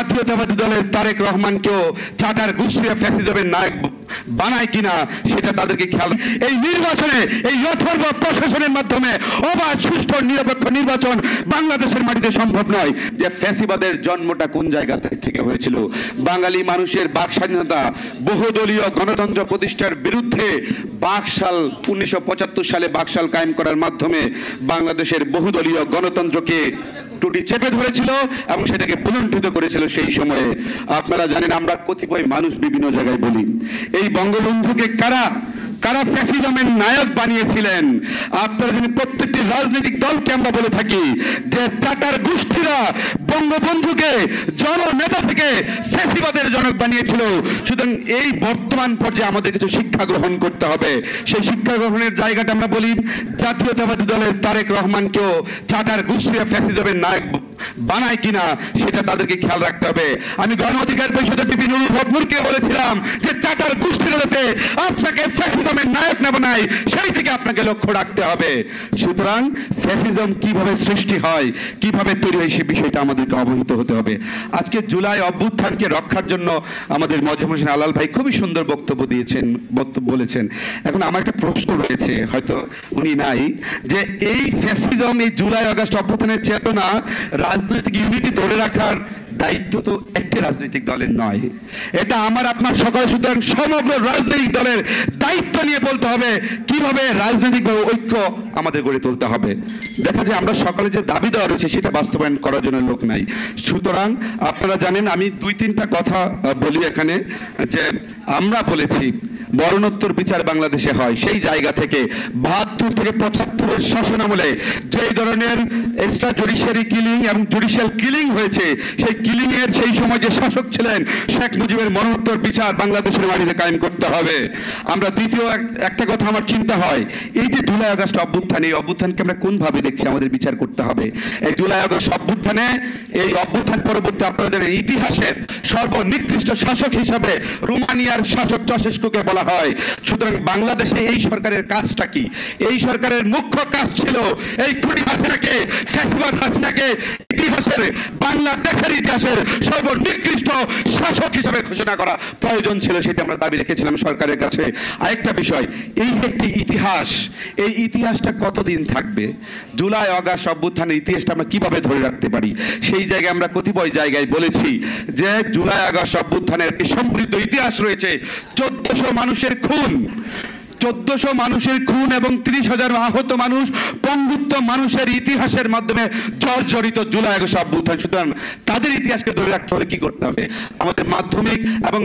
জাতীয়তাবাদী দলের তারেক রহমানকেও চাটার গুছিয়ে ফ্যাসিজমের নায়ক বানায় কিনা সেটা তাদেরকে খেয়াল। এই নির্বাচনে এই অথর্ব প্রশাসনের মাধ্যমে অবাধ সুষ্ঠু নিরপেক্ষ নির্বাচন বাংলাদেশের মাটিতে সম্ভব নয়। যে ফ্যাসিবাদের জন্মটা কোন জায়গা থেকে হয়েছিল? বাঙালি মানুষের বাক স্বাধীনতা, বহুদলীয় গণতন্ত্র প্রতিষ্ঠার বিরুদ্ধে বাকশাল 1975 সালে বাকশাল কায়েম করার মাধ্যমে বাংলাদেশের বহুদলীয় গণতন্ত্রকে টুটি চেপে ধরেছিল এবং সেটাকে পুনরুদ্ধার করেছিল। সেই সময়ে আপনারা জানেন, আমরা কতিপয় মানুষ বিভিন্ন জায়গায় বলি, এই বঙ্গবন্ধুকে কারা কারা ফ্যাসিজমের নায়ক বানিয়েছিলেন? আপনারা যদি প্রত্যেকটি রাজনৈতিক দলকে আমরা বলে থাকি যে চাটার গোষ্ঠীরা বঙ্গবন্ধুকে জননেতা থেকে ফ্যাসিবাদের জনক বানিয়েছিল। সুতরাং এই বর্তমান পর্যায়ে আমাদের কিছু শিক্ষা গ্রহণ করতে হবে। সেই শিক্ষা গ্রহণের জায়গাটা আমরা বলি, জাতীয়তাবাদী দলের তারেক রহমানকেও চাটার গোষ্ঠীরা ফ্যাসিজমের নায়ক বানায় কিনা সেটা তাদেরকে খেয়াল রাখতে হবে। আমি গণ অধিকার পরিষদের বিপি নুরুল হককে বলেছিলাম যে চাটার গোষ্ঠীর যাতে আপনাকে ফ্যাসিজমের নায়ক না বানায় সেই থেকে আপনাকে লক্ষ্য রাখতে হবে। সুতরাং ফ্যাসিজম কিভাবে সৃষ্টি হয়, কিভাবে তৈরি হয়, সে বিষয়টা আমাদেরকে অবহিত হতে হবে। আজকে জুলাই অভ্যুত্থানকে রক্ষার জন্য আমাদের মজমুল হোসেন আলাল ভাই খুবই সুন্দর বক্তব্য বলেছেন। এখন আমার একটা প্রশ্ন রয়েছে, হয়তো উনি নাই, যে এই ফ্যাসিজম, এই জুলাই আগস্ট অভ্যুত্থানের চেতনা, রাজনৈতিক ইউনিটি ধরে রাখার দায়িত্ব তো একটি রাজনৈতিক দলের নয়, এটা আমার আপনার সকল। সুতরাং সমগ্র রাজনৈতিক দলের দায়িত্ব নিয়ে বলতে হবে কিভাবে রাজনৈতিকভাবে ঐক্য আমাদের গড়ে তুলতে হবে। দেখা যায় আমরা সকলে যে দাবি দেওয়া রয়েছে সেটা বাস্তবায়ন করার জন্য লোক নাই। সুতরাং আপনারা জানেন, আমি 2-3টা কথা বলি এখানে, যে আমরা বলেছি মরণোত্তর বিচার বাংলাদেশে হয় সেই জায়গা থেকে 72 থেকে 75 শাসন আমলে যে ধরনের এক্সট্রা জুডিশিয়ারি কিলিং এবং জুডিশিয়াল কিলিং হয়েছে, সেই কিলিং এর সেই সময় যে শাসক ছিলেন শেখ মুজিবের মরণোত্তর বিচার বাংলাদেশের মাটিতে কায়েম করতে হবে। আমরা দ্বিতীয় একটা কথা আমার চিন্তা হয়, এই যে জুলাই আগস্ট অভ্যুত্থান, এই অভ্যুত্থানকে আমরা কোনভাবে দেখছি আমাদের বিচার করতে হবে। এই জুলাই আগস্ট অভ্যুত্থানে, এই অভ্যুত্থান পরবর্তী আপনাদের ইতিহাসের সর্বনিকৃষ্ট শাসক হিসাবে রোমানিয়ার শাসক চাশেস্কুকে বলা হয়। সুতরাং বাংলাদেশে এই সরকারের কাজটা কি? এই সরকারের মুখ্য কাজ ছিল এই খুনি হাসিনাকে, ফ্যাসিবাদ হাসিনাকে ইতিহাসের, বাংলাদেশের ইতিহাসের সর্বনিকৃষ্ট শাসক হিসেবে ঘোষণা করা প্রয়োজন ছিল। সেটা আমরা দাবি রেখেছিলাম সরকারের কাছে। আরেকটা বিষয়, এই যে একটি ইতিহাস, এই ইতিহাসটা কতদিন থাকবে? জুলাই আগস্ট অভ্যুত্থানের ইতিহাসটা আমরা কিভাবে ধরে রাখতে পারি? সেই জায়গায় আমরা কতিপয় জায়গায় বলেছি যে জুলাই আগস্ট অভ্যুত্থানের একটি সমৃদ্ধ ইতিহাস রয়েছে। 1400 মানুষের খুন, 1400 মানুষের খুন এবং 30,000 আহত মানুষ, পঙ্গুত্ব মানুষের ইতিহাসের মাধ্যমে জর্জরিত জুলাই আগস্ট অভ্যুত্থান। সুতরাং তাদের ইতিহাসকে ধরে রাখতে হলে কি করতে হবে? আমাদের মাধ্যমিক এবং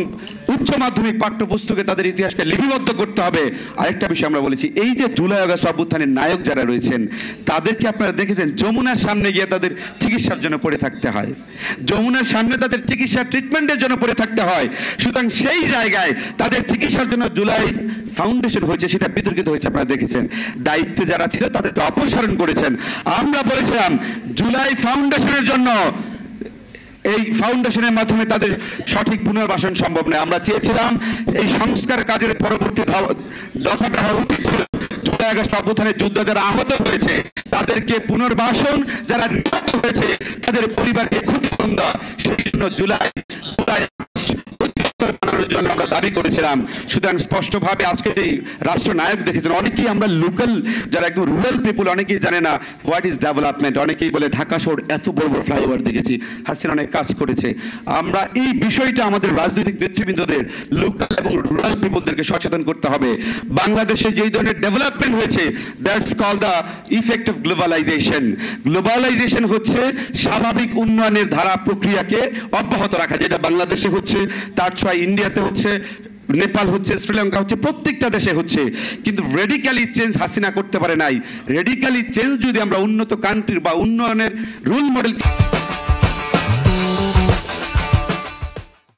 উচ্চ মাধ্যমিক পাঠ্যপুস্তকে তাদের ইতিহাসকে লিপিবদ্ধ করতে হবে। আরেকটা বিষয় আমরা বলেছি, এই যে জুলাই আগস্ট অভ্যুত্থানের নায়ক যারা রয়েছেন তাদেরকে আপনারা দেখেছেন যমুনার সামনে গিয়ে তাদের চিকিৎসার জন্য পড়ে থাকতে হয়, যমুনার সামনে তাদের চিকিৎসা ট্রিটমেন্টের জন্য পড়ে থাকতে হয়। সুতরাং সেই জায়গায় তাদের চিকিৎসার জন্য জুলাই ফাউন্ডেশন হয়েছে, সেটা বিতর্কিত হয়েছে, আপনারা দেখেছেন। দায়িত্বে যারা ছিল তাদেরকে অপসারণ করেছেন। আমরা বলেছিলাম জুলাই ফাউন্ডেশনের জন্য, এই ফাউন্ডেশনের মাধ্যমে তাদের সঠিক পুনর্বাসন সম্ভব নয়। আমরা চেয়েছিলাম এই সংস্কার কাজের পরবর্তী দফাটা হওয়া উচিত ছিল জুলাই আগস্ট অভ্যুত্থানের যুদ্ধ যারা আহত হয়েছে তাদেরকে পুনর্বাসন, যারা নিহত হয়েছে তাদের পরিবারকে ক্ষতিপূরণ দেওয়া। সেই জন্য জুলাই জন্য আমরা দাবি করেছিলাম। সুতরাং স্পষ্টভাবে আজকে এই রাষ্ট্রনায়ক দেখেছেন, অনেকেই আমরা লোকাল যারা একদম রুরাল পিপুল অনেকেই জানে না হোয়াট ইজ ডেভেলপমেন্ট। অনেকেই বলে ঢাকা শহর এত বড় বড় ফ্লাইওভার দেখেছি, হাসিনা অনেক কাজ করেছে। আমরা এই বিষয়টা আমাদের রাজনৈতিক নেতৃবৃন্দদের, লোকাল এবং রুরাল পিপুলদেরকে সচেতন করতে হবে। বাংলাদেশে যেই ধরনের ডেভেলপমেন্ট হয়েছে, that's call the effect of globalization. Globalization হচ্ছে স্বাভাবিক উন্নয়নের ধারা প্রক্রিয়াকে অব্যাহত রাখা, যেটা বাংলাদেশে হচ্ছে, তার ছয় ইন্ডিয়াতে হচ্ছে, নেপাল হচ্ছে, শ্রীলঙ্কা হচ্ছে, প্রত্যেকটা দেশে হচ্ছে। কিন্তু রেডিক্যালি চেঞ্জ হাসিনা করতে পারে নাই। রেডিক্যালি চেঞ্জ যদি আমরা উন্নত কান্ট্রির বা উন্নয়নের রোল মডেল